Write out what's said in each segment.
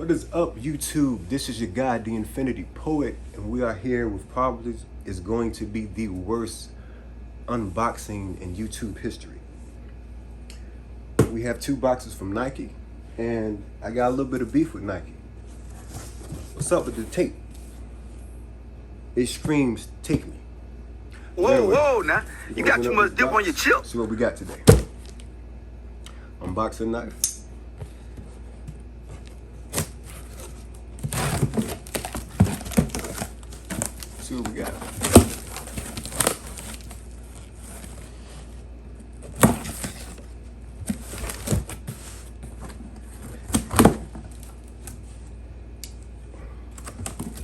What is up, YouTube? This is your guy, the Infinity Poet, and we are here with probably is going to be the worst unboxing in YouTube history. We have two boxes from Nike, and I got a little bit of beef with Nike. What's up with the tape? It screams, take me. Whoa, Anyway, whoa, now. You got too much dip on your chip. See what we got today. Unboxing knife. See what we got.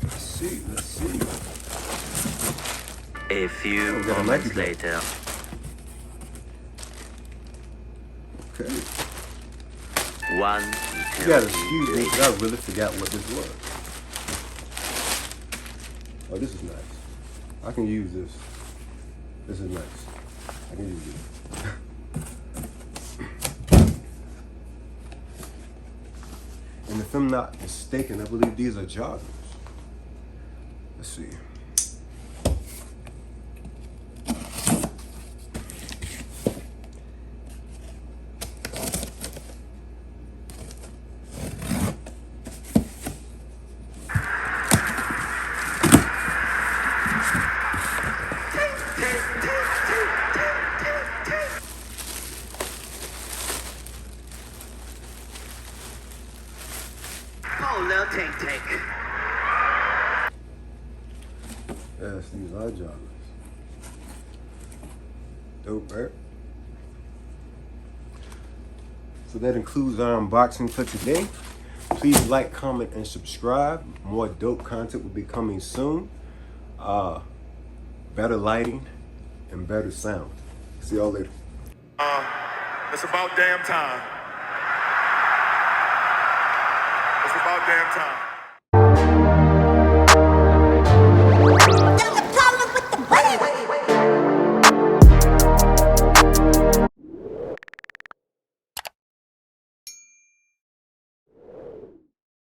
Let's see. A few moments later. Okay. One You gotta excuse me, but I really forgot what this was. Oh, this is nice. I can use this. This is nice. I can use it. And if I'm not mistaken, I believe these are joggers. Let's see. Oh, little tank. Yes, these are joggers. Dope, right? So that includes our unboxing for today. Please like, comment, and subscribe. More dope content will be coming soon. Better lighting and better sound. See y'all later. It's about damn time. It's about damn time.